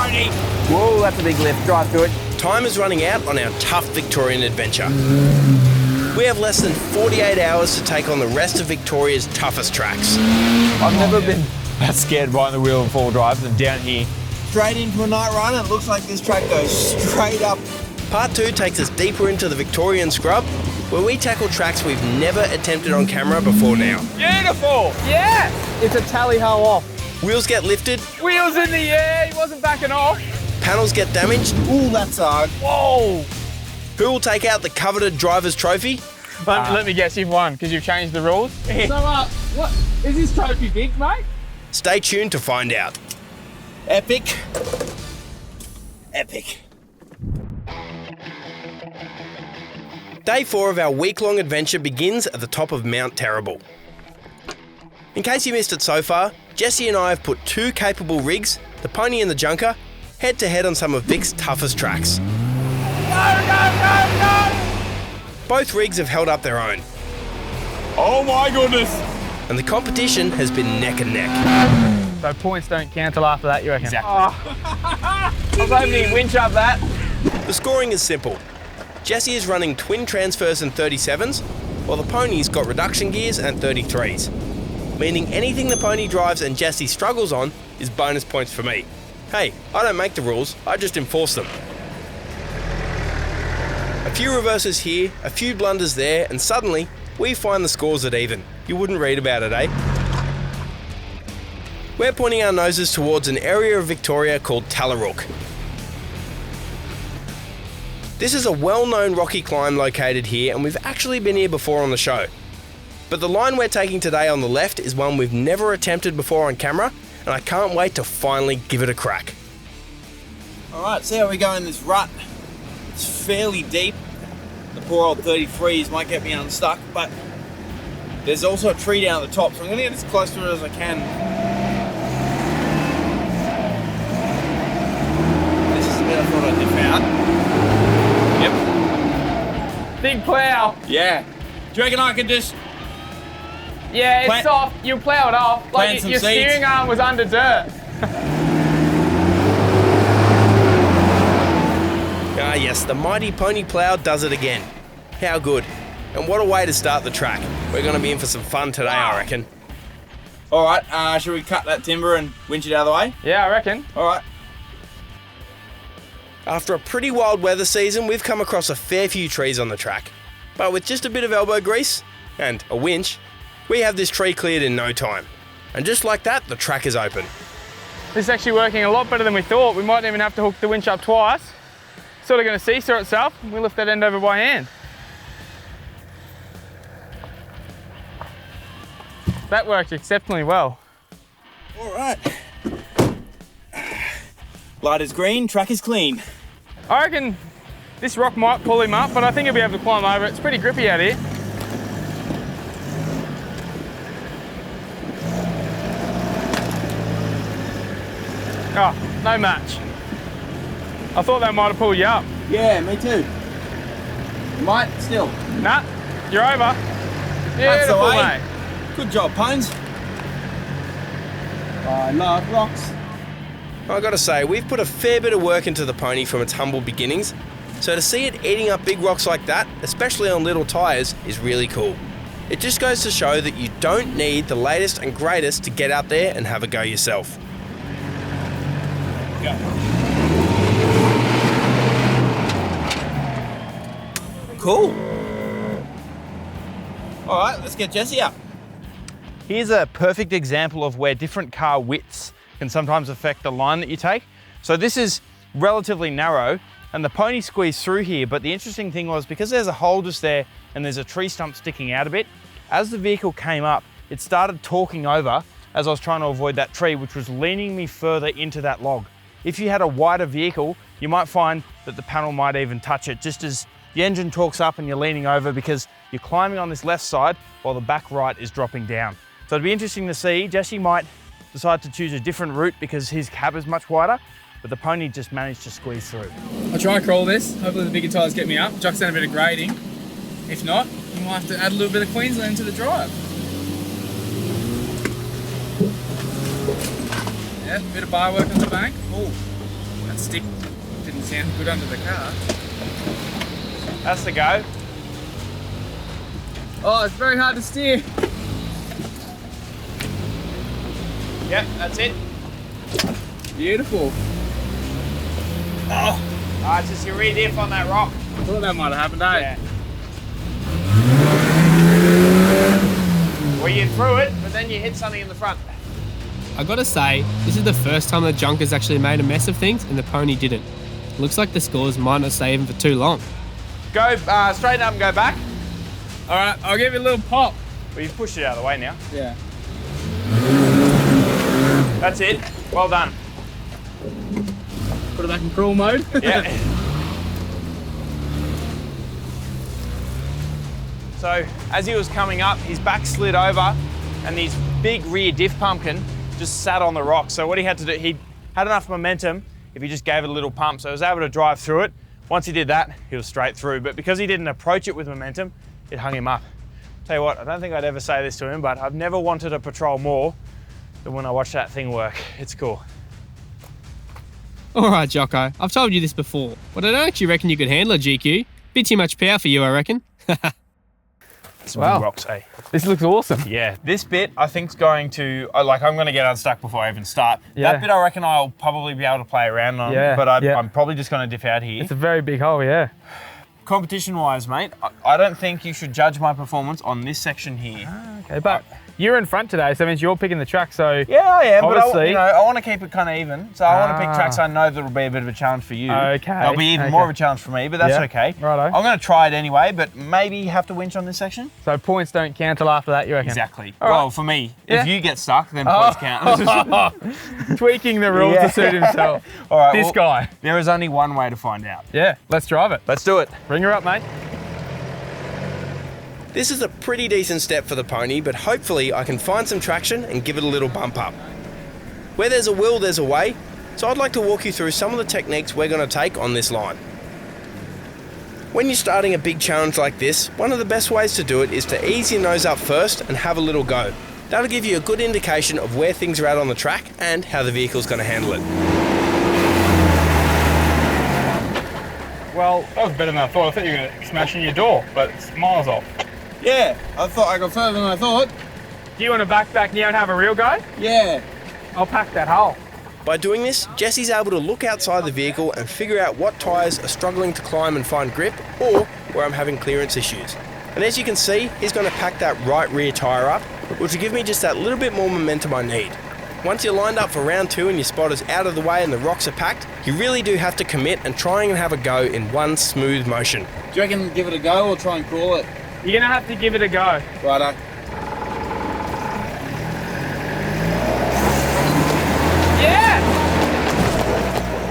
pony. Whoa, that's a big lift. Drive through it. Time is running out on our tough Victorian adventure. We have less than 48 hours to take on the rest of Victoria's toughest tracks. I've never been that scared behind the wheel of four-wheel drive than down here. Straight into a night run, and it looks like this track goes straight up. Part 2 takes us deeper into the Victorian scrub, where we tackle tracks we've never attempted on camera before now. Beautiful! Yeah! It's a tally-ho off. Wheels get lifted, Wheels in the air, he wasn't backing off. panels get damaged. Ooh, that's hard. Whoa! Who will take out the coveted driver's trophy? Let me guess, you've won, because you've changed the rules. So, what, is this trophy big, mate? Stay tuned to find out. Epic. Epic. Day 4 of our week-long adventure begins at the top of Mount Terrible. In case you missed it so far, Jesse and I have put 2 capable rigs, the Pony and the Junker, head-to-head on some of Vic's toughest tracks. Go! Both rigs have held up their own, Oh my goodness! and the competition has been neck and neck. So points don't cancel after that, you reckon? Exactly. I was hoping he'd winch up that. The scoring is simple. Jesse is running twin transfers and 37s, while the Pony's got reduction gears and 33s. Meaning anything the Pony drives and Jesse struggles on is bonus points for me. Hey, I don't make the rules, I just enforce them. A few reverses here, a few blunders there, and suddenly we find the scores at even. You wouldn't read about it, eh? We're pointing our noses towards an area of Victoria called Tallarook. This is a well-known rocky climb located here, and we've actually been here before on the show. But the line we're taking today on the left is one we've never attempted before on camera, and I can't wait to finally give it a crack. All right, see how we go in this rut. It's fairly deep. The poor old 33s might get me unstuck, but there's also a tree down at the top, so I'm going to get as close to it as I can. This is the bit I thought I'd nip out. Yep. Big plough. Yeah. Do you reckon I could just... Yeah, it's Plant- soft. You plough it off. Plant Like some your seeds. steering arm was under dirt. Ah yes, the mighty Pony Plough does it again. How good. And what a way to start the track. We're going to be in for some fun today, I reckon. All right, should we cut that timber and winch it out of the way? Yeah, I reckon. All right. After a pretty wild weather season, we've come across a fair few trees on the track. But with just a bit of elbow grease and a winch, we have this tree cleared in no time. And just like that, the track is open. This is actually working a lot better than we thought. We might even have to hook the winch up twice. Sort of going to seesaw itself. We'll lift that end over by hand. That worked exceptionally well. All right. Light is green, track is clean. I reckon this rock might pull him up, but I think he'll be able to climb over it. It's pretty grippy out here. Oh, no match. I thought that might have pulled you up. Yeah, me too. Might still. Nah, you're over. That's the Beautiful, way. mate. Good job, Pones. I love rocks. I gotta say, we've put a fair bit of work into the Pony from its humble beginnings, so to see it eating up big rocks like that, especially on little tyres, is really cool. It just goes to show that you don't need the latest and greatest to get out there and have a go yourself. Go. Cool. All right, let's get Jesse up. Here's a perfect example of where different car widths can sometimes affect the line that you take. So this is relatively narrow and the Pony squeezed through here, but the interesting thing was because there's a hole just there and there's a tree stump sticking out a bit, as the vehicle came up, it started talking over as I was trying to avoid that tree, which was leaning me further into that log. If you had a wider vehicle, you might find that the panel might even touch it, just as the engine talks up and you're leaning over because you're climbing on this left side while the back right is dropping down. So it'd be interesting to see. Jesse might decide to choose a different route because his cab is much wider, but the Pony just managed to squeeze through. I'll try crawl this. Hopefully the bigger tyres get me up. Jock's done a bit of grading. If not, you might have to add a little bit of Queensland to the drive. Yeah, a bit of bar work on the bank. Ooh. stick didn't sound good under the car. That's the go. Oh, it's very hard to steer. Yep, that's it. Beautiful. Oh, it's just your rear diff on that rock. I thought that might have happened, eh? Yeah. Well, you threw it, but then you hit something in the front. I gotta say, this is the first time the junk has actually made a mess of things and the pony didn't. Looks like the scores might not stay even for too long. Go straighten up and go back. All right, I'll give it a little pop. Well, you've pushed it out of the way now. Yeah. That's it. Well done. Put it back in crawl mode. Yeah. So as he was coming up, his back slid over and his big rear diff pumpkin just sat on the rock. So what he had to do, he had enough momentum if he just gave it a little pump. So he was able to drive through it. Once he did that, he was straight through. But because he didn't approach it with momentum, it hung him up. Tell you what, I don't think I'd ever say this to him, but I've never wanted a patrol more than when I watch that thing work. It's cool. All right, Jocko, I've told you this before, but I don't actually reckon you could handle a GQ. Bit too much power for you, I reckon. Some Wow. big rocks, eh? This looks awesome. Yeah, this bit I think's going to, like I'm going to get unstuck before I even start. Yeah. That bit I reckon I'll probably be able to play around on, Yeah, but yeah. I'm probably just going to dip out here. It's a very big hole, yeah. Competition-wise, mate, I don't think you should judge my performance on this section here. Okay, but you're in front today, so that means you're picking the track, so... Yeah, I am, but Obviously. I want to keep it kind of even. So I want to pick tracks I know that'll be a bit of a challenge for you. Okay, They'll be even more of a challenge for me, but that's Yeah, okay. righto. I'm going to try it anyway, but maybe have to winch on this section. So points don't count till after that, you reckon? Exactly. All Well, right. for me, Yeah. if you get stuck, then points count. Tweaking the rules Yeah. to suit himself. All right, This well, guy. There is only one way to find out. Yeah, let's drive it. Let's do it. Bring her up, mate. This is a pretty decent step for the pony, but hopefully I can find some traction and give it a little bump up. Where there's a will, there's a way, so I'd like to walk you through some of the techniques we're going to take on this line. When you're starting a big challenge like this, one of the best ways to do it is to ease your nose up first and have a little go. That'll give you a good indication of where things are at on the track and how the vehicle's going to handle it. Well, that was better than I thought. I thought you were going to smash in your door, but it's miles off. Yeah, I thought I got further than I thought. Do you want to back now and have a real go? Yeah. I'll pack that hole. By doing this, Jesse's able to look outside the vehicle and figure out what tyres are struggling to climb and find grip, or where I'm having clearance issues. And as you can see, he's going to pack that right rear tyre up, which will give me just that little bit more momentum I need. Once you're lined up for round 2 and your spot is out of the way and the rocks are packed, you really do have to commit and try and have a go in one smooth motion. Do you reckon give it a go or try and crawl it? You're going to have to give it a go. Righto. Yeah!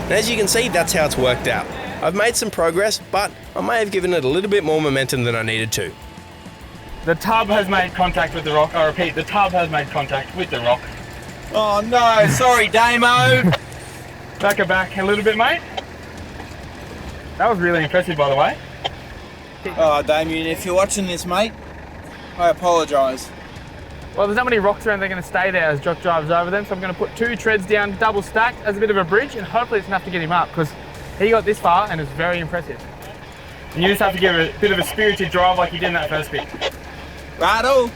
And as you can see, that's how it's worked out. I've made some progress, but I may have given it a little bit more momentum than I needed to. The tub has made contact with the rock. I repeat, the tub has made contact with the rock. Oh no, sorry Damo. Back her back a little bit, mate. That was really impressive, by the way. Oh, Damien, if you're watching this, mate, I apologise. Well, there's not many rocks around, they're going to stay there as Jock drives over them, so I'm going to put 2 treads down, double stacked, as a bit of a bridge, and hopefully it's enough to get him up, because he got this far and it's very impressive. And you just have to give it a bit of a spirited drive like you did in that first bit. Righto.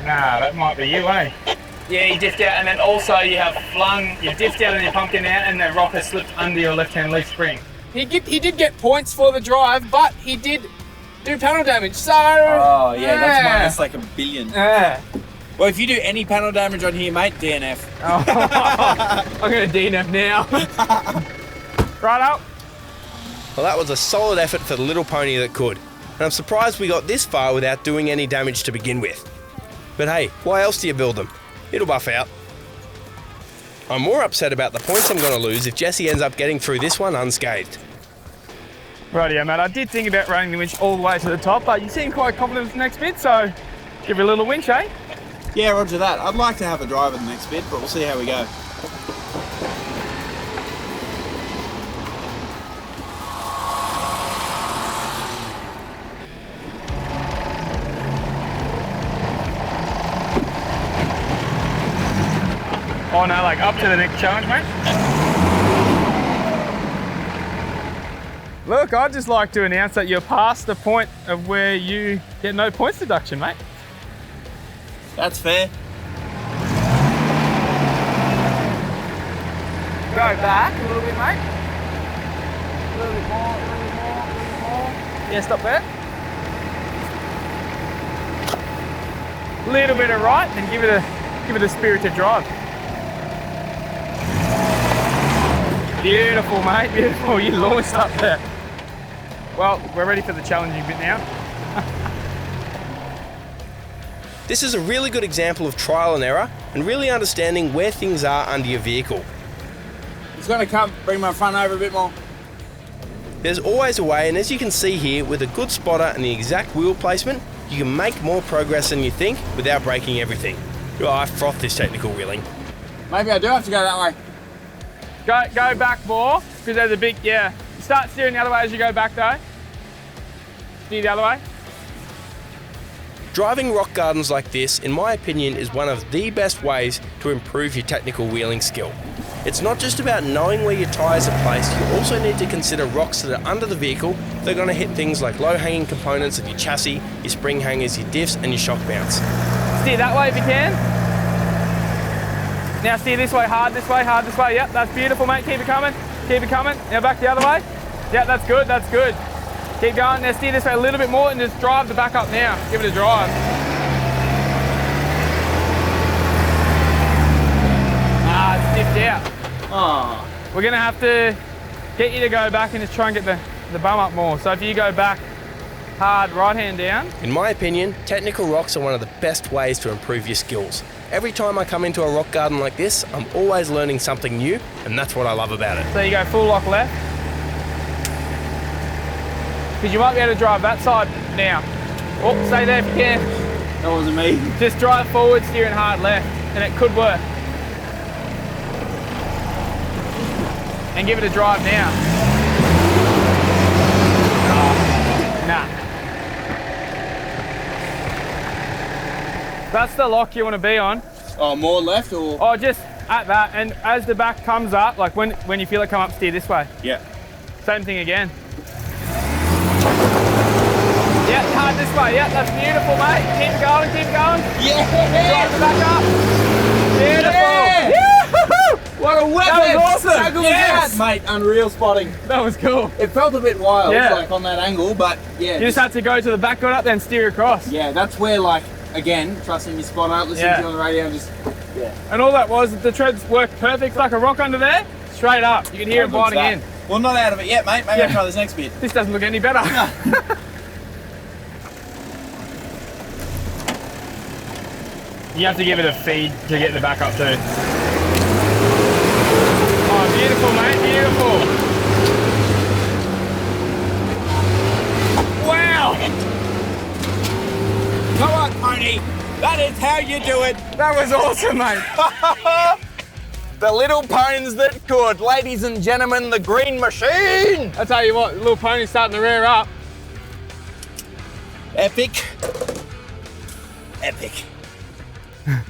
Nah, that might be you, eh? Yeah, you diffed out, and then also you have you diffed out on your pumpkin out, and the rock has slipped under your left-hand leaf spring. He did get points for the drive, but he did do panel damage, so... Oh, yeah, that's minus like $1 billion. Yeah. Well, if you do any panel damage on here, mate, DNF. I'm going to DNF now. Right up. Well, that was a solid effort for the little pony that could. And I'm surprised we got this far without doing any damage to begin with. But hey, why else do you build them? It'll buff out. I'm more upset about the points I'm going to lose if Jesse ends up getting through this one unscathed. Rightio, mate. I did think about running the winch all the way to the top, but you seem quite confident with the next bit, so give it a little winch, eh? Yeah, roger that. I'd like to have a drive at the next bit, but we'll see how we go. Oh no, like up to the next challenge, mate. Look, I'd just like to announce that you're past the point of where you get no points deduction, mate. That's fair. Go back a little bit, mate. A little bit more, a little bit more, a little bit more. Yeah, stop there. A little bit of right, and give it a spirited drive. Beautiful, mate, beautiful. You launched up there. Well, we're ready for the challenging bit now. This is a really good example of trial and error and really understanding where things are under your vehicle. It's gonna come, bring my front over a bit more. There's always a way, and as you can see here, with a good spotter and the exact wheel placement, you can make more progress than you think without breaking everything. Oh, I froth this technical wheeling. Maybe I do have to go that way. Go back more, because there's a big, yeah. Start steering the other way as you go back though. Steer the other way. Driving rock gardens like this, in my opinion, is one of the best ways to improve your technical wheeling skill. It's not just about knowing where your tyres are placed, you also need to consider rocks that are under the vehicle that are going to hit things like low-hanging components of your chassis, your spring hangers, your diffs and your shock mounts. Steer that way if you can. Now steer this way, hard this way, hard this way. Yep, that's beautiful, mate. Keep it coming, keep it coming. Now back the other way. Yep, that's good, that's good. Keep going. Now steer this way a little bit more and just drive the back up now. Give it a drive. It's dipped out. Oh. We're gonna have to get you to go back and just try and get the bum up more. So if you go back hard, right hand down. In my opinion, technical rocks are one of the best ways to improve your skills. Every time I come into a rock garden like this, I'm always learning something new, and that's what I love about it. So you go full lock left. Because you might be able to drive that side now. Oh, stay there if you can. That wasn't me. Just drive forward, steering hard left, and it could work. And give it a drive now. Oh, nah. That's the lock you want to be on. Oh, more left or? Oh, just at that, and as the back comes up, like when you feel it come up, steer this way. Yeah. Same thing again. Yeah, hard this way. Yeah, that's beautiful, mate. Keep going, keep going. Yeah! Drive the back up. Beautiful. Yeah! What a weapon! That was awesome. How good Yes! was that, mate? Unreal spotting. That was cool. It felt a bit wild, Yeah. like on that angle, but yeah. You just had to go to the back, got up, then steer across. Yeah, that's where, like, again, trusting your spotter, listening to you on the radio, and just, yeah. And all that was, the treads worked perfect, like a rock under there, straight up. You can hear it biting in. Well, not out of it yet, mate. Maybe I'll try this next bit. This doesn't look any better. You have to give it a feed to get the back up too. Oh, beautiful, mate, beautiful. Wow! Come on, pony. That is how you do it. That was awesome, mate. The little ponies that could. Ladies and gentlemen, the green machine. I tell you what, the little pony's starting to rear up. Epic. Epic.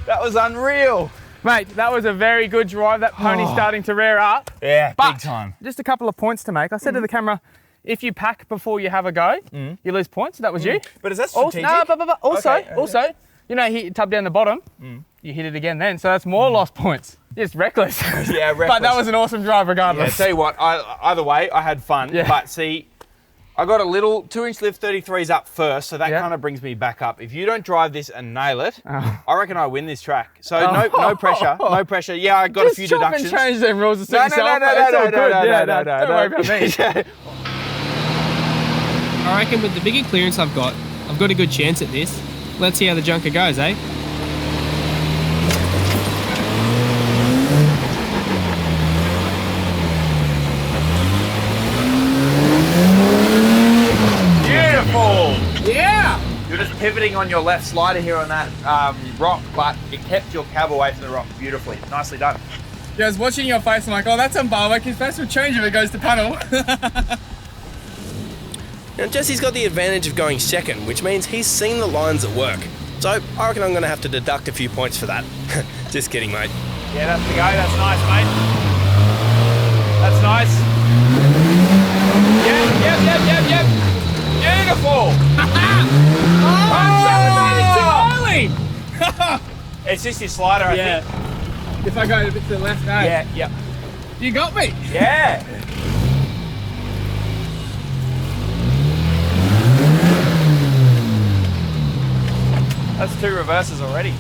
That was unreal. Mate, that was a very good drive. That pony's starting to rear up. Yeah, But big time. just a couple of points to make. I said to the camera, if you pack before you have a go, you lose points. That was you. But is that Also, strategic? also, you know, he tubbed down the bottom. You hit it again then, so that's more lost points. Just reckless. Yeah, reckless. But that was an awesome drive Yeah, regardless. tell you what, either way, I had fun. Yeah. But see, I got a little 2-inch lift 33s up first, so that Yeah. kind of brings me back up. If you don't drive this and nail it, Oh. I reckon I win this track. So no pressure, no pressure. Yeah, I got a few Just chop deductions. and change them rules to suit No, yourself. no, mate. It's all no, good. no, Yeah, no, don't worry about me. Yeah. I reckon with the bigger clearance I've got a good chance at this. Let's see how the junker goes, eh? Beautiful. Yeah. You're just pivoting on your left slider here on that rock, but it kept your cab away from the rock beautifully. Nicely done. Yeah, I was watching your face, I'm like, oh, that's on Barwick. His face will change if it goes to panel. Now Jesse's got the advantage of going second, which means he's seen the lines at work. So I reckon I'm going to have to deduct a few points for that. Just kidding, mate. Yeah, that's the go. That's nice, mate. That's nice. Yep. Beautiful. It's just your slider, I think. If I go a bit to the left, eh? Yeah, yep. You got me. Yeah. That's 2 reverses already.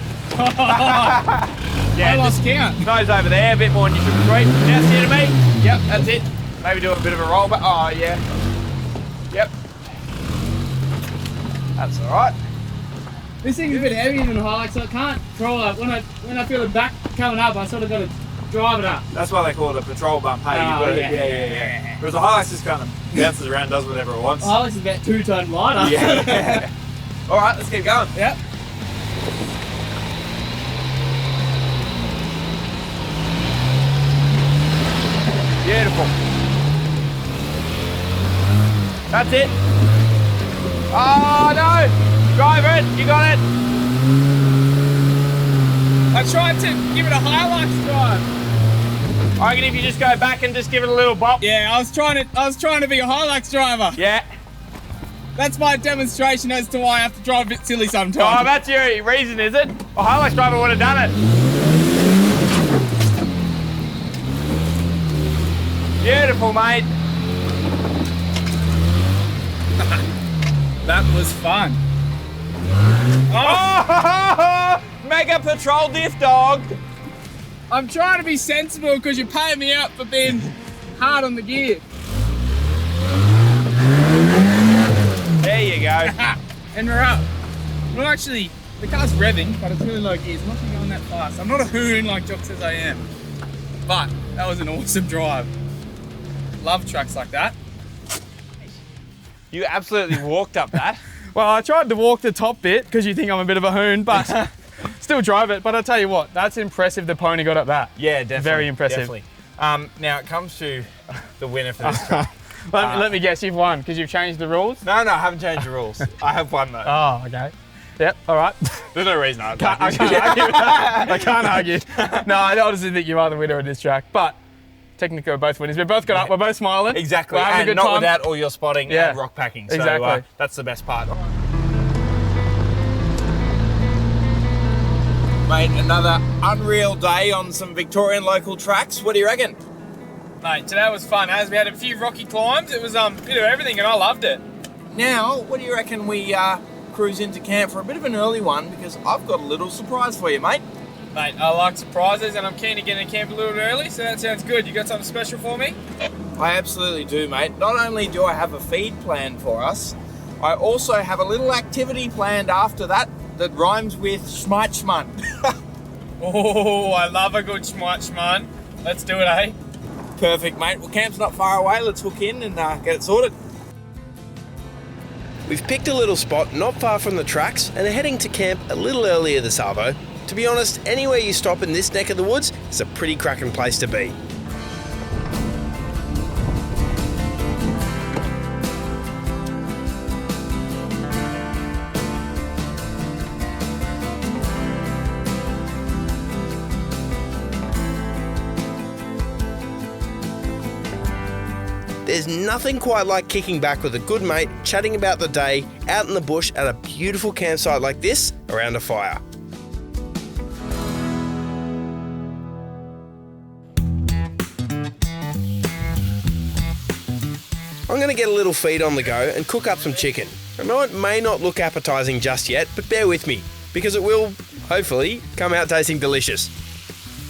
I lost count. Nose over there, a bit more neutral sweep. Now steer to me. Yep, that's it. Maybe do a bit of a roll, but oh yeah. Yep. That's all right. This thing's a bit heavier than the Hilux, so I can't control it. When I feel the back coming up, I sort of got to drive it up. That's why they call it a patrol bump, hey? Yeah. Whereas the Hilux just kind of bounces around, does whatever it wants. The Hilux is about 2 ton lighter. Yeah. All right, let's keep going. Yep. Beautiful. That's it. Oh no! Drive it, you got it. I tried to give it a Hilux drive. I reckon if you just go back and just give it a little bop. Yeah, I was trying to be a Hilux driver. Yeah. That's my demonstration as to why I have to drive a bit silly Oh, sometimes. that's your reason, is it? A Hilux driver would have done it. Beautiful, mate. That was fun. Oh, mega patrol diff dog. I'm trying to be sensible because you're paying me out for being hard on the gear. There you go. And we're up. Well, actually, the car's revving, but it's really low gear. It's not going that fast. I'm not a hoon like Jock says I am. But that was an awesome drive. Love trucks like that. You absolutely walked up that. Well, I tried to walk the top bit because you think I'm a bit of a hoon, but still drive it. But I'll tell you what, that's impressive the pony got up that. Yeah, definitely. Very impressive. Definitely. Now it comes to the winner for this truck. Let me guess, you've won because you've changed the rules? No, I haven't changed the rules. I have won though. Oh, okay. Yep, all right. There's no reason I I can't argue. I can't argue. No, I honestly think you are the winner of this track, but technically we're both winners. We've both got up, we're both smiling. Exactly, We're having a and good not time. without all your spotting Yeah. and rock packing. So Exactly. that's the best part. Mate, another unreal day on some Victorian local tracks. What do you reckon? Mate, today was fun, as we had a few rocky climbs. It was a bit of everything and I loved it. Now, what do you reckon we cruise into camp for a bit of an early one, because I've got a little surprise for you, mate. Mate, I like surprises and I'm keen to get in camp a little bit early, so that sounds good. You got something special for me? I absolutely do, mate. Not only do I have a feed planned for us, I also have a little activity planned after that rhymes with schmeichmann. Oh, I love a good schmeichmann. Let's do it, eh? Perfect, mate. Well, camp's not far away. Let's hook in and get it sorted. We've picked a little spot not far from the tracks and are heading to camp a little earlier this arvo. To be honest, anywhere you stop in this neck of the woods is a pretty cracking place to be. There's nothing quite like kicking back with a good mate, chatting about the day, out in the bush at a beautiful campsite like this, around a fire. I'm going to get a little feed on the go and cook up some chicken. I know it may not look appetising just yet, but bear with me, because it will, hopefully, come out tasting delicious.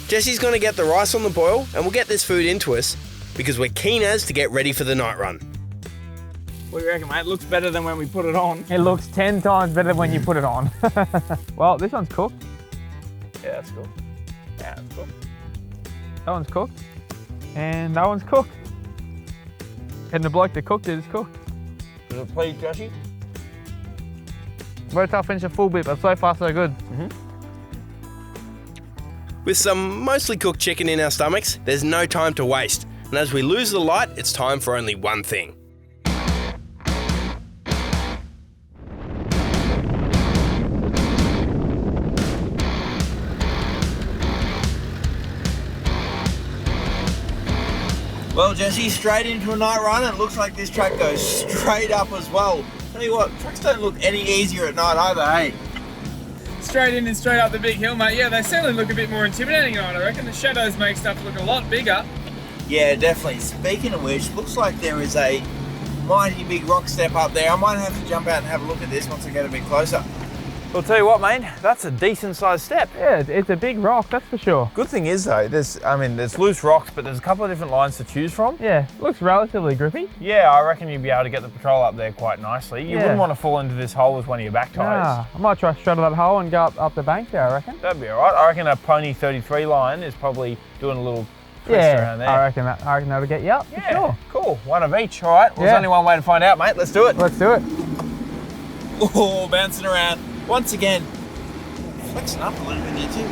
Jesse's going to get the rice on the boil and we'll get this food into us, because we're keen as to get ready for the night run. What do you reckon, mate? It looks better than when we put it on. It looks 10 times better when you put it on. Well, this one's cooked. Yeah, that's cool. Yeah, that's cool. That one's cooked. And that one's cooked. And the bloke that cooked it is cooked. Is it please, Joshy? Very tough finish a full bit, but so far so good. With some mostly cooked chicken in our stomachs, there's no time to waste. And as we lose the light, it's time for only one thing. Well, Jesse, straight into a night run. It looks like this track goes straight up as well. Tell you what, tracks don't look any easier at night either, hey? Straight in and straight up the big hill, mate. Yeah, they certainly look a bit more intimidating at night, I reckon. The shadows make stuff look a lot bigger. Yeah, definitely. Speaking of which, looks like there is a mighty big rock step up there. I might have to jump out and have a look at this once I get a bit closer. I'll tell you what, mate, that's a decent sized step. Yeah, it's a big rock, that's for sure. Good thing is though, there's loose rocks, but there's a couple of different lines to choose from. Yeah, looks relatively grippy. Yeah, I reckon you'd be able to get the patrol up there quite nicely. You wouldn't want to fall into this hole with one of your back tyres. Nah, I might try straight that hole and go up the bank there, I reckon. That'd be all right. I reckon a Pony 33 line is probably doing a little twist around there. I reckon that'll get you up, for sure. Cool, one of each, all right. Well, there's only one way to find out, mate. Let's do it. Let's do it. Oh, bouncing around. Once again, flexing up a little bit here too.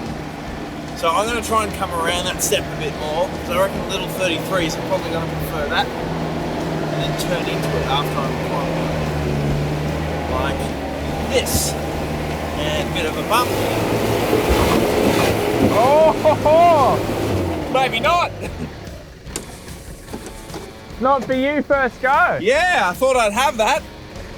So I'm going to try and come around that step a bit more. So I reckon little 33s are probably going to prefer that. And then turn into it after I'm climbing. Like this. And a bit of a bump. Oh, ho, ho. Maybe not. Not for you first go. Yeah, I thought I'd have that.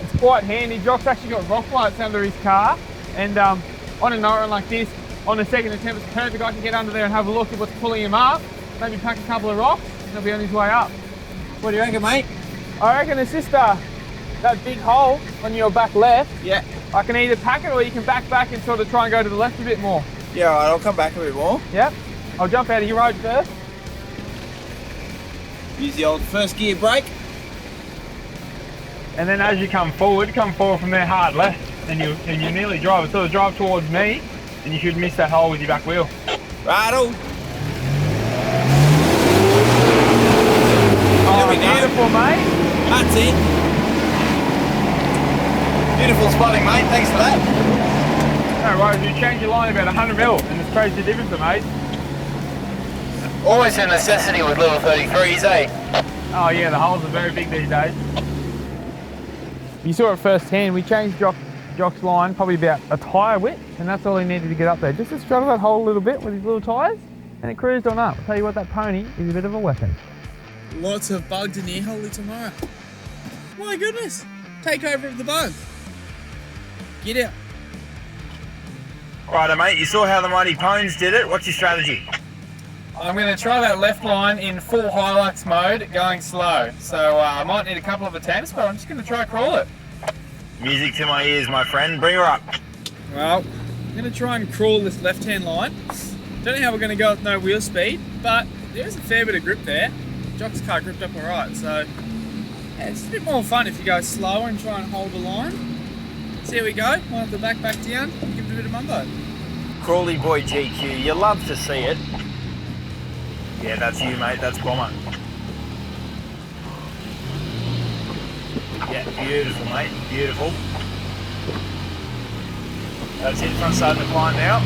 It's quite handy. Jock's actually got rock lights under his car, and on a night run like this, on the second attempt, it's perfect. I can get under there and have a look at what's pulling him up, maybe pack a couple of rocks, and he'll be on his way up. What do you reckon, mate? I reckon it's just that big hole on your back left. Yeah. I can either pack it or you can back and sort of try and go to the left a bit more. Yeah, all right, I'll come back a bit more. Yep. I'll jump out of your road first. Use the old first gear brake. And then as you come forward from there hard left, and you nearly drive it. Sort of drive towards me, and you should miss that hole with your back wheel. Righto. Oh, beautiful, mate. That's it. Beautiful spotting, mate. Thanks for that. No worries, you change your line about 100 mil, and it's crazy difference, mate. Always a necessity with little 33s, eh? Oh yeah, the holes are very big these days. You saw it firsthand. We changed Jock's line probably about a tyre width, and that's all he needed to get up there. Just to straddle that hole a little bit with his little tyres, and it cruised on up. I'll tell you what, that pony is a bit of a weapon. Lots of bugs in here, holy tomorrow. My goodness, takeover of the bug. Get out. Righto, mate, you saw how the Mighty Pones did it. What's your strategy? I'm going to try that left line in full hilux mode, going slow. So I might need a couple of attempts, but I'm just going to try crawl it. Music to my ears, my friend. Bring her up. Well, I'm going to try and crawl this left-hand line. Don't know how we're going to go with no wheel speed, but there is a fair bit of grip there. Jock's car gripped up all right, so yeah, it's a bit more fun if you go slower and try and hold the line. So here we go. Might have to back down and give it a bit of mumbo. Crawley boy GQ, you love to see it. Yeah, that's you, mate. That's Bomber. Yeah, beautiful, mate. Beautiful. That's it. Front side of the climb now.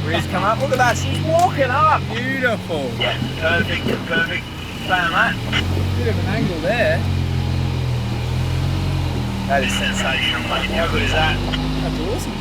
Rear's come up. Look at that. She's walking up. Beautiful. Yeah, perfect. Perfect. Stay on that. Bit of an angle there. That is sensational, mate. How good is that? That's awesome.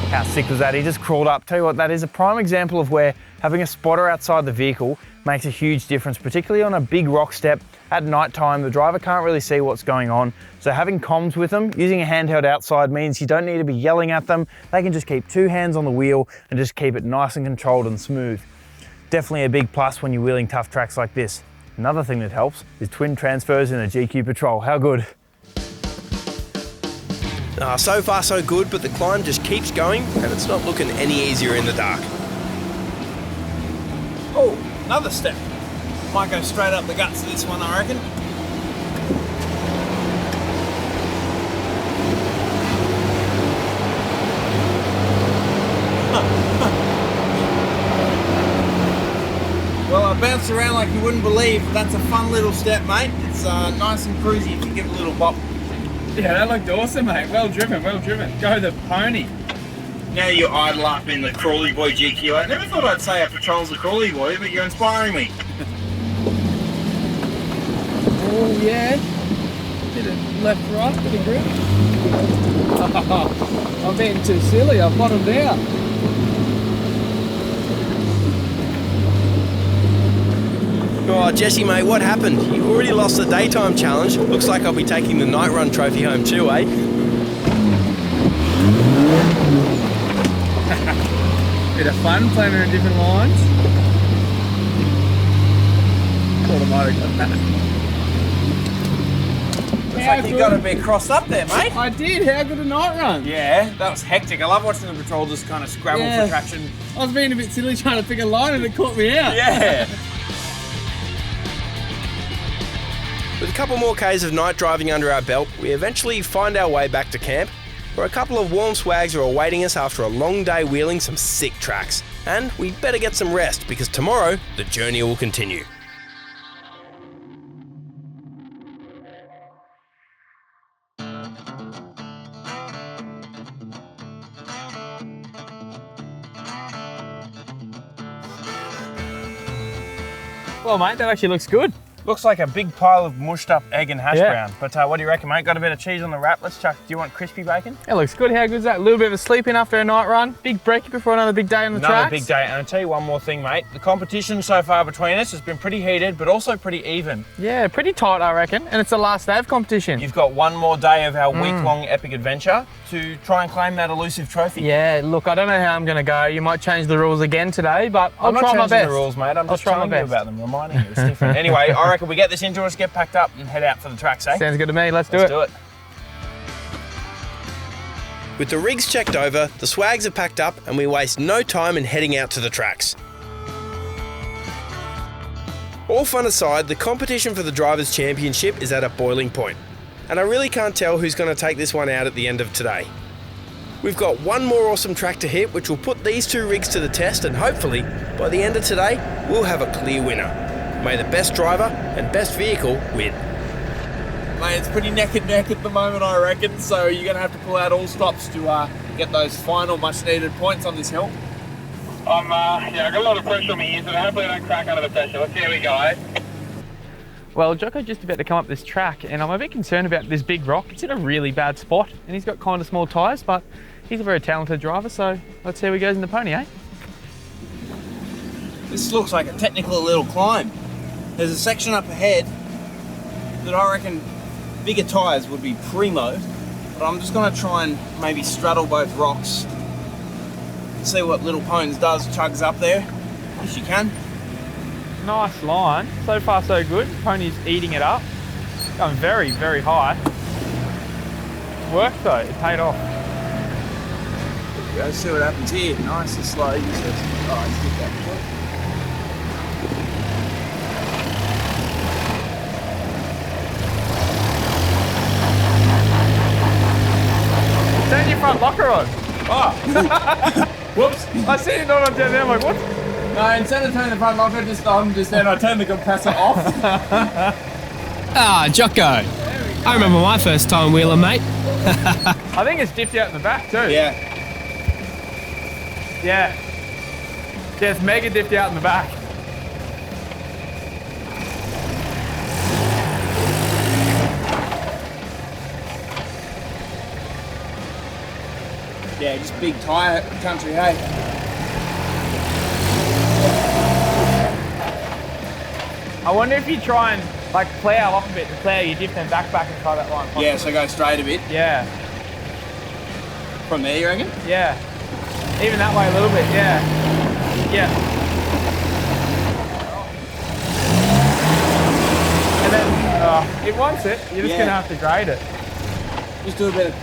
How sick was that? He just crawled up. Tell you what, that is a prime example of where having a spotter outside the vehicle makes a huge difference, particularly on a big rock step at night time. The driver can't really see what's going on. So having comms with them, using a handheld outside means you don't need to be yelling at them. They can just keep two hands on the wheel and just keep it nice and controlled and smooth. Definitely a big plus when you're wheeling tough tracks like this. Another thing that helps is twin transfers in a GQ Patrol. How good? So far so good, but the climb just keeps going and it's not looking any easier in the dark. Oh, another step. Might go straight up the guts of this one, I reckon. Well, I bounced around like you wouldn't believe. That's a fun little step, mate. It's nice and cruisy if you give it a little bop. Yeah, that looked awesome, mate. Well driven, well driven. Go the pony. Now you idle up in the Crawley Boy GQ. I never thought I'd say a Patrol's a Crawley Boy, but you're inspiring me. Oh yeah. Bit of left, right, bit of grip. I'm being too silly. I've bottomed out. Oh, Jesse, mate, what happened? You already lost the daytime challenge. Looks like I'll be taking the night run trophy home too, eh? Bit of fun playing in different lines. Thought I might have got that. Looks like you got a bit crossed up there, mate. I did. How good a night run? Yeah, that was hectic. I love watching the patrol just kind of scrabble Yeah. for traction. I was being a bit silly trying to pick a line and it caught me out. Yeah. With a couple more Ks of night driving under our belt, we eventually find our way back to camp, where a couple of warm swags are awaiting us after a long day wheeling some sick tracks. And we'd better get some rest, because tomorrow, the journey will continue. Well, mate, that actually looks good. Looks like a big pile of mushed up egg and hash Yeah. brown. But what do you reckon, mate? Got a bit of cheese on the wrap. Let's chuck. Do you want crispy bacon? It looks good. How good's that? A little bit of a sleep in after a night run. Big brekkie before another big day on the Another tracks. big day. And I'll tell you one more thing, mate. The competition so far between us has been pretty heated, but also pretty even. Yeah, pretty tight, I reckon. And it's the last day of competition. You've got one more day of our week-long epic adventure to try and claim that elusive trophy. Yeah, look, I don't know how I'm going to go. You might change the rules again today, but I'll I'm not try my changing best. the rules, mate. I'm I'll just try my telling you best. about them, reminding you it's different. Anyway, I reckon we get this into us, get packed up, and head out for the tracks, eh? Sounds good to me. Let's do Let's it. do it. With the rigs checked over, the swags are packed up, and we waste no time in heading out to the tracks. All fun aside, the competition for the Drivers' Championship is at a boiling point, and I really can't tell who's going to take this one out at the end of today. We've got one more awesome track to hit, which will put these two rigs to the test, and hopefully, by the end of today, we'll have a clear winner. May the best driver and best vehicle win. Mate, it's pretty neck and neck at the moment, I reckon, so you're going to have to pull out all stops to get those final much needed points on this hill. I got a lot of pressure on me here, so hopefully I don't crack under the pressure. Let's see how we go, eh? Well, Jocko's just about to come up this track, and I'm a bit concerned about this big rock. It's in a really bad spot, and he's got kind of small tyres, but he's a very talented driver, so let's see how he goes in the pony, eh? This looks like a technical little climb. There's a section up ahead that I reckon bigger tyres would be primo, but I'm just going to try and maybe straddle both rocks. See what Little Pones does, chugs up there, if she can. Nice line. So far, so good. Pony's eating it up. Going very, very high. Worked though. It paid off. Let's see what happens here. Nice and slow. He says, oh, he's good that point. Turn your front locker on. Oh, whoops. I see it not on down there. I'm like, what? No, instead of turning the front locker just on, then I turn the compressor off. Ah, Jocko. I remember my first time wheeling, mate. I think it's dipped out in the back too. Yeah. Yeah. Yeah, it's mega dipped out in the back. Yeah, just big tyre country, hey? I wonder if you try and like plough off a bit, and plough your dip then back and try that line. Yeah, so go straight a bit. Yeah. From there, you reckon? Yeah. Even that way a little bit, yeah. Yeah. And then, it wants it. You're just Yeah. gonna have to grade it. Just do a bit of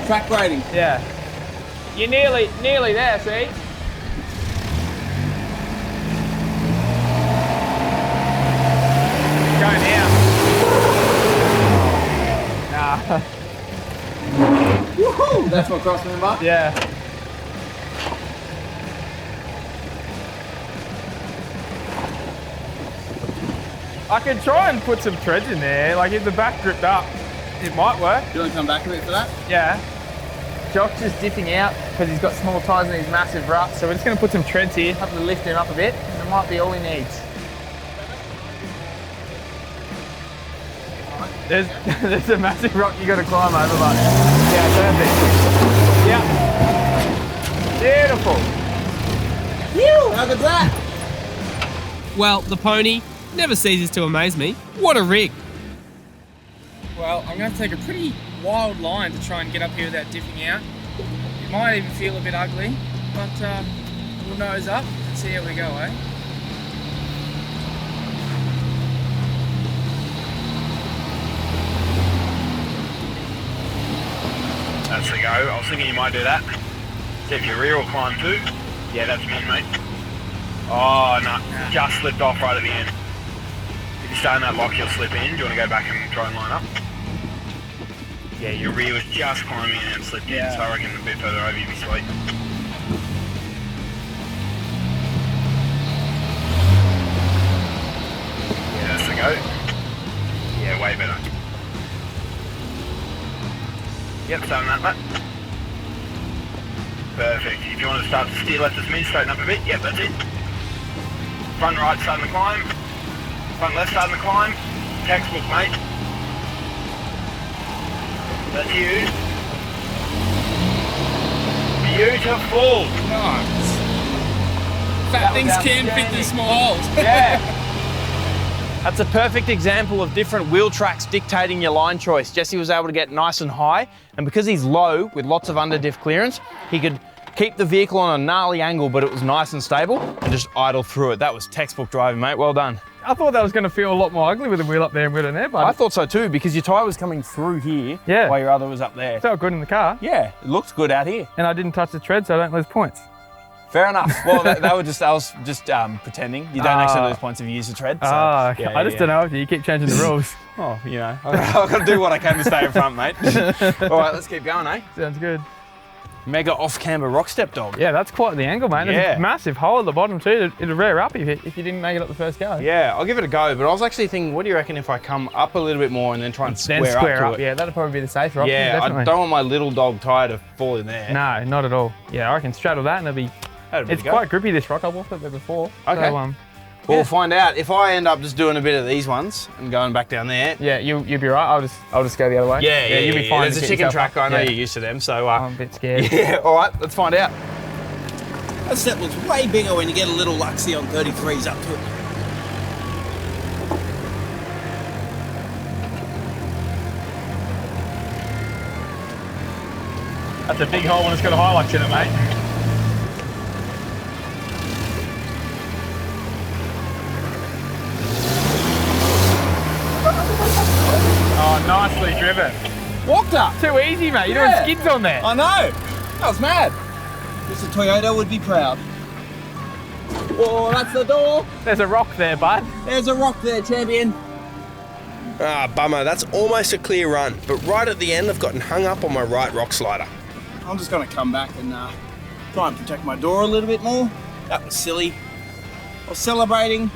track grading. Yeah. You're nearly there, see? Go now. Nah. Woohoo! That's what crossed me, Mark. Yeah. I could try and put some treads in there. Like if the back gripped up, it might work. You want to come back a bit for that? Yeah. Jock's just dipping out because he's got small tyres in his massive rut. So we're just going to put some treads here, have to lift him up a bit, and it might be all he needs. There's a massive rock you got to climb over, but yeah, perfect. Yeah. Beautiful. Phew! How good's that? Well, the pony never ceases to amaze me. What a rig. Well, I'm going to take a pretty wild line to try and get up here without dipping out. It might even feel a bit ugly, but we'll nose up and see how we go, eh? That's the go. I was thinking you might do that. See if your rear will climb too. Yeah, that's me, mate. Oh, no. Just slipped off right at the end. If you stay in that lock, you'll slip in. Do you want to go back and try and line up? Yeah, your rear was just climbing in and slipped in, so I reckon a bit further over you'd be sweet. Yeah, that's the go. Yeah, way better. Yep, starting that, mate. Perfect. If you want to start to steer left as me, straighten up a bit. Yep, that's it. Front right starting to climb. Front left starting to climb. Textbook, mate. That's you. Beautiful. Nice. Fat things can fit through small holes. Yeah. That's a perfect example of different wheel tracks dictating your line choice. Jesse was able to get nice and high, and because he's low with lots of under diff clearance, he could keep the vehicle on a gnarly angle, but it was nice and stable, and just idle through it. That was textbook driving, mate. Well done. I thought that was going to feel a lot more ugly with the wheel up there and wheel in there, but I thought so too, because your tyre was coming through here, Yeah. while your other was up there. it felt good in the car. Yeah, it looks good out here. And I didn't touch the tread, so I don't lose points. Fair enough. Well, I was just pretending. You don't actually lose points if you use the tread. So, Okay. yeah, I just don't know if you keep changing the rules. Oh, you know, I've got to do what I can to stay in front, mate. All right, let's keep going, eh? Sounds good. Mega off-camber rock step dog. Yeah, that's quite the angle, mate. There's Yeah. a massive hole at the bottom too. It'll rear up if you didn't make it up the first go. Yeah, I'll give it a go, but I was actually thinking, what do you reckon if I come up a little bit more and then try and Then square up to it? Yeah, that'd probably be the safer option. Yeah, definitely. I don't want my little dog tyre to fall in there. No, not at all. Yeah, I reckon straddle that and it'll be. That'd be It's a go. quite grippy, this rock. I've walked it there before. Okay. So, We'll find out. If I end up just doing a bit of these ones and going back down there. yeah, you'll be right. I'll just go the other way. You'll be fine. There's to a get chicken yourself track. up. I know Yeah. you're used to them, so I'm a bit scared. yeah. All right, let's find out. That step looks way bigger when you get a little luxy on 33s up to it. That's a big hole when it's got a Hilux in it, mate. Oh, nicely driven. Walked up. Too easy, mate. You're Yeah. doing skids on there. I know. That was mad. Mr. Toyota would be proud. Oh, that's the door. There's a rock there, bud. There's a rock there, champion. Ah, bummer, that's almost a clear run, but right at the end I've gotten hung up on my right rock slider. I'm just going to come back and try and protect my door a little bit more. That was silly. I was celebrating,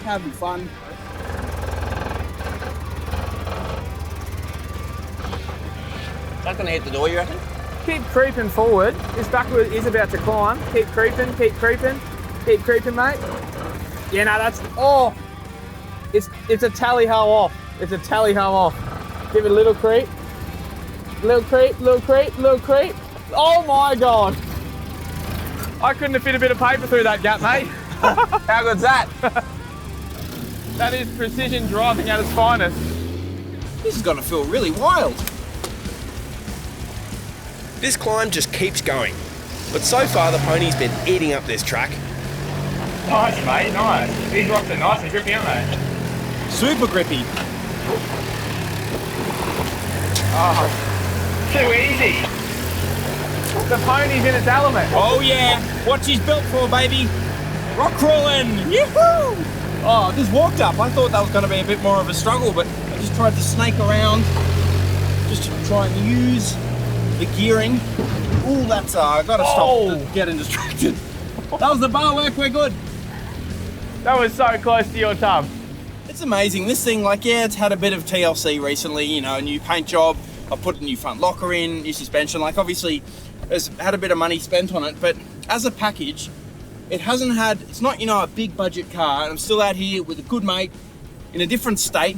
having fun. Not going to hit the door, you reckon? Keep creeping forward. This backward is about to climb. Keep creeping, keep creeping. Keep creeping, mate. Yeah, no, that's... Oh! It's a tally ho off. It's a tally ho off. Give it a little creep. Little creep, little creep, little creep. Oh my God! I couldn't have fit a bit of paper through that gap, mate. How good's that? That is precision driving at its finest. This is going to feel really wild. This climb just keeps going, but so far the pony's been eating up this track. Nice, mate, nice. These rocks are nice and grippy, aren't they? Super grippy. Oh, too easy. The pony's in its element. Oh yeah, what she's built for, baby. Rock crawling, yoo-hoo! Oh, I just walked up. I thought that was going to be a bit more of a struggle, but I just tried to snake around, just to try and use the gearing. Ooh, that's, I got to stop getting distracted. That was the bar work, we're good. That was so close to your tub. It's amazing, this thing, like, yeah, it's had a bit of TLC recently, you know, a new paint job, I put a new front locker in, new suspension, like obviously it's had a bit of money spent on it, but as a package, it hasn't had, it's not, you know, a big budget car, and I'm still out here with a good mate in a different state,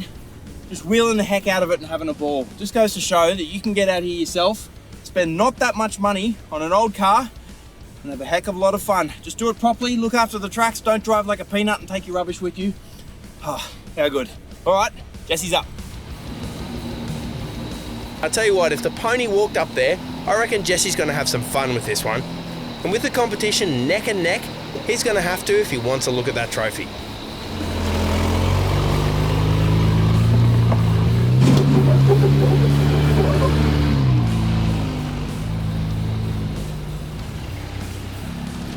just wheeling the heck out of it and having a ball. Just goes to show that you can get out here yourself, spend not that much money on an old car, and have a heck of a lot of fun. Just do it properly, look after the tracks, don't drive like a peanut and take your rubbish with you. Oh, how good. All right, Jesse's up. I tell you what, if the pony walked up there, I reckon Jesse's going to have some fun with this one. And with the competition neck and neck, he's going to have to if he wants a look at that trophy.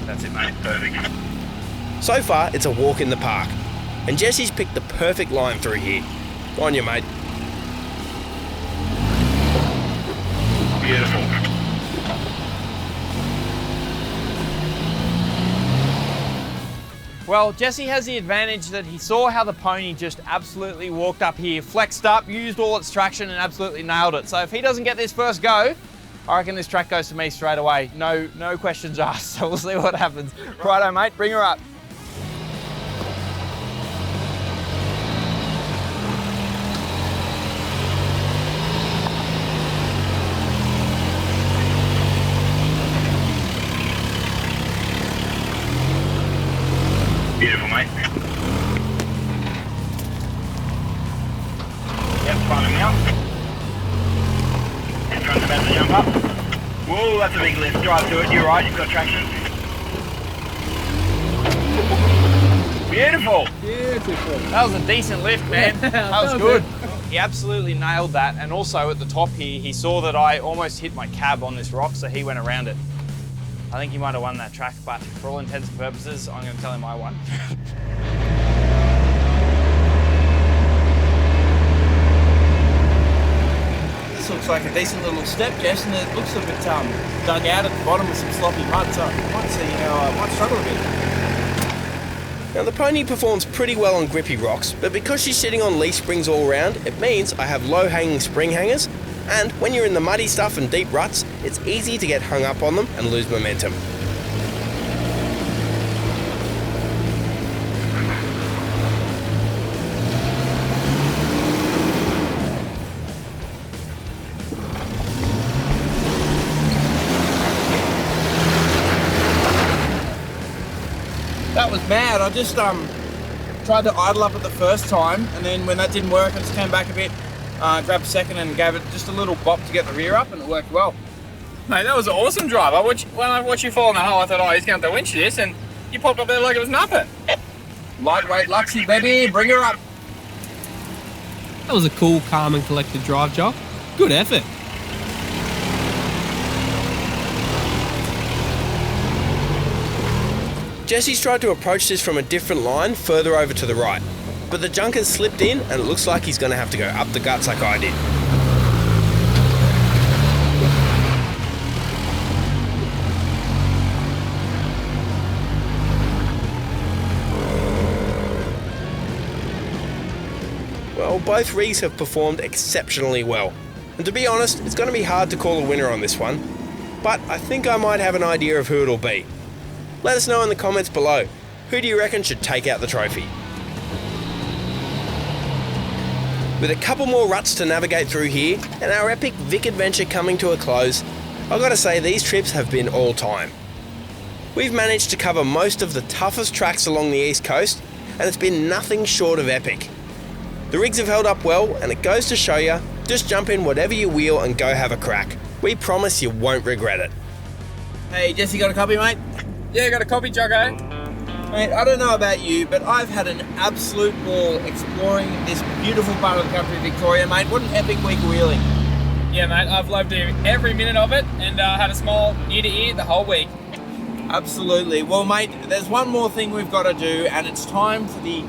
That's it, mate. Perfect. So far, it's a walk in the park, and Jesse's picked the perfect line through here. On you, mate. Beautiful. Well, Jesse has the advantage that he saw how the pony just absolutely walked up here, flexed up, used all its traction and absolutely nailed it. So if he doesn't get this first go, I reckon this track goes to me straight away. No questions asked, so we'll see what happens. Righto, mate, bring her up. Beautiful, mate. Yep, climbing now. In front about to jump up. Whoa, that's a big lift. Drive to it. You're right, you've got traction. Beautiful. Beautiful. That was a decent lift, man. That was good. He absolutely nailed that. And also at the top here, he saw that I almost hit my cab on this rock, so he went around it. I think he might have won that track, but for all intents and purposes, I'm going to tell him I won. This looks like a decent little step, Jess, and it looks a bit dug out at the bottom with some sloppy mud, so I might see how I might struggle a bit. Now the pony performs pretty well on grippy rocks, but because she's sitting on leaf springs all around, it means I have low hanging spring hangers, and when you're in the muddy stuff and deep ruts, it's easy to get hung up on them and lose momentum. That was mad. I just tried to idle up at the first time, and then when that didn't work, I just came back a bit, grabbed a second and gave it just a little bop to get the rear up, and it worked well. Mate, that was an awesome drive. When I watched you fall in the hole, I thought, oh, he's going to have to winch this, and you popped up there like it was nothing. Lightweight Luxie, baby, bring her up. That was a cool, calm and collected drive, Jock. Good effort. Jesse's tried to approach this from a different line further over to the right, but the junk has slipped in and it looks like he's going to have to go up the guts like I did. Well, both rigs have performed exceptionally well, and to be honest, it's going to be hard to call a winner on this one, but I think I might have an idea of who it'll be. Let us know in the comments below. Who do you reckon should take out the trophy? With a couple more ruts to navigate through here, and our epic Vic adventure coming to a close, I've got to say these trips have been all time. We've managed to cover most of the toughest tracks along the east coast, and it's been nothing short of epic. The rigs have held up well, and it goes to show you, just jump in whatever you wheel and go have a crack. We promise you won't regret it. Hey, Jesse, got a copy, mate? Yeah, got a copy, Jocko. Mate, I don't know about you, but I've had an absolute ball exploring this beautiful part of the country, Victoria, mate. What an epic week of wheeling. Yeah, mate, I've loved every minute of it and had a smile ear to ear the whole week. Absolutely. Well, mate, there's one more thing we've got to do, and it's time for the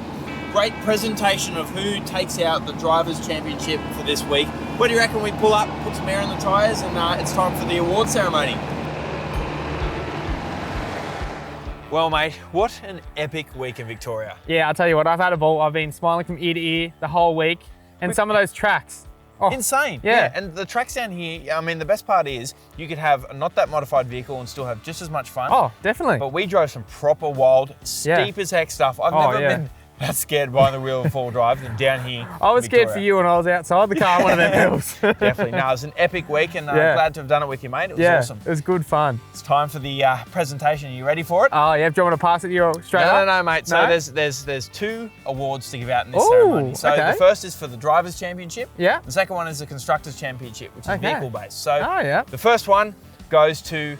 great presentation of who takes out the Drivers' Championship for this week. What do you reckon we pull up, put some air in the tyres, and it's time for the award ceremony? Well, mate, what an epic week in Victoria. Yeah, I'll tell you what, I've had a ball. I've been smiling from ear to ear the whole week. And some of those tracks. Oh, insane. Yeah. And the tracks down here, I mean, the best part is you could have a not that modified vehicle and still have just as much fun. Oh, definitely. But we drove some proper wild, steep as heck stuff. I've never been that's scared behind the wheel of four drive than down here. I was in scared for Victoria. you when I was outside the car on one of them hills. Definitely. No, it was an epic week and Yeah. glad to have done it with you, mate. It was Yeah, awesome. it was good fun. It's time for the presentation. Are you ready for it? Oh, yeah, do you want me to pass it to you straight No, up? no, mate. So No? there's two awards to give out in this Ooh, ceremony. So okay. the first is for the Drivers' Championship. Yeah. The second one is the Constructors' Championship, which is Okay. vehicle-based. So Oh, yeah. the first one goes to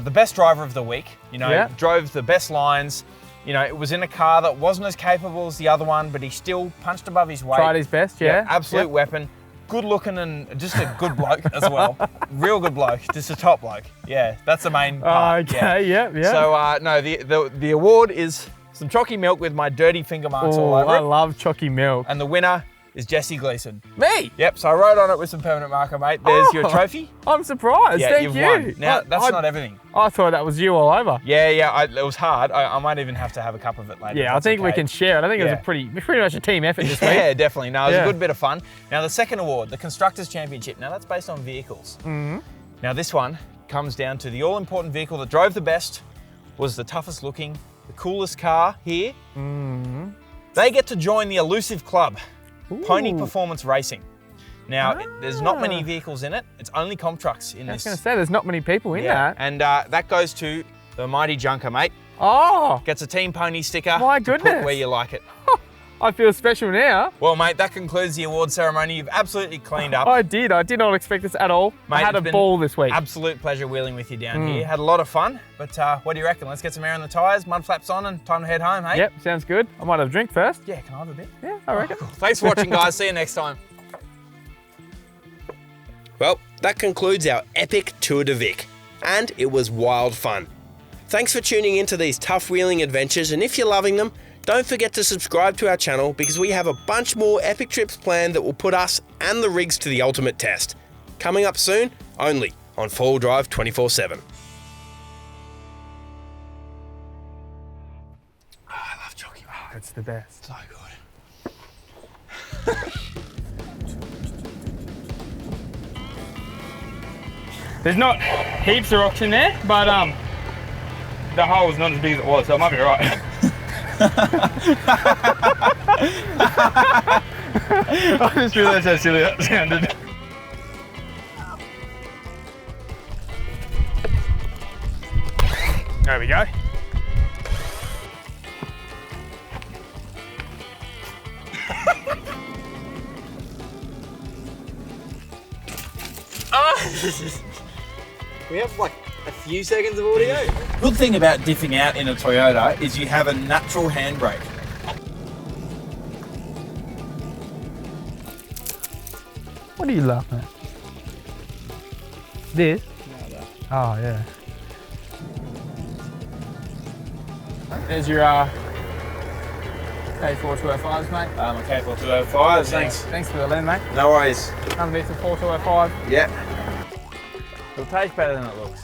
the best driver of the week. You know, Yeah. drove the best lines. You know, it was in a car that wasn't as capable as the other one, but he still punched above his weight. Tried his best, yeah. Absolute Yep. weapon. Good looking and just a good bloke as well. Real good bloke, just a top bloke. Yeah, that's the main part. Okay, yeah. So no, the award is some chalky milk with my dirty finger marks all Oh, over I it. love chalky milk. And the winner is Jesse Gleason. Me? Yep, so I wrote on it with some permanent marker, mate. There's your Oh, trophy. I'm surprised. Yeah, Thank you've you. won. Now, that's I, not everything. I thought that was you all over. Yeah, it was hard. I might even have to have a cup of it later. Yeah, if I that's think we okay. can share it. I think it Yeah. was pretty much a team effort this week. Yeah, definitely. No, it was Yeah. a good bit of fun. Now, the second award, the Constructors' Championship. Now, that's based on vehicles. Mm-hmm. Now, this one comes down to the all-important vehicle that drove the best, was the toughest looking, the coolest car here. Mm-hmm. They get to join the elusive club, Pony Ooh. Performance Racing. Now, there's not many Ah. vehicles in it. It's only comp trucks in I was this. going to say, there's not many people in Yeah, that. and that goes to the mighty Junker, mate. Oh, Gets a Team Pony sticker. My to put goodness. where you like it. I feel special now. Well, mate, that concludes the award ceremony. You've absolutely cleaned up. I did not expect this at all. Mate, I had it's a been ball this week. Absolute pleasure wheeling with you down here. Had a lot of fun, but what do you reckon? Let's get some air on the tyres, mud flaps on, and time to head home, hey? Yep, sounds good. I might have a drink first. Yeah, can I have a bit? Yeah, I reckon. Cool. Thanks for watching, guys. See you next time. Well, that concludes our epic Tour de Vic, and it was wild fun. Thanks for tuning into these tough wheeling adventures, and if you're loving them, don't forget to subscribe to our channel because we have a bunch more epic trips planned that will put us and the rigs to the ultimate test. Coming up soon, only on 4-Wheel Drive 24/7. I love Jocko. Oh, it's the best. So good. There's not heaps of rocks in there, but the hole's not as big as it was, so it might be right. I just realised how silly that sounded. There we go. We have like a few seconds of audio. Good thing about diffing out in a Toyota is you have a natural handbrake. What are you laughing at? This? Oh, yeah. There's your K4205s, mate. A K4205, thanks. Thanks for the lens, mate. No worries. Underneath the 4205. Yeah. It'll taste better than it looks.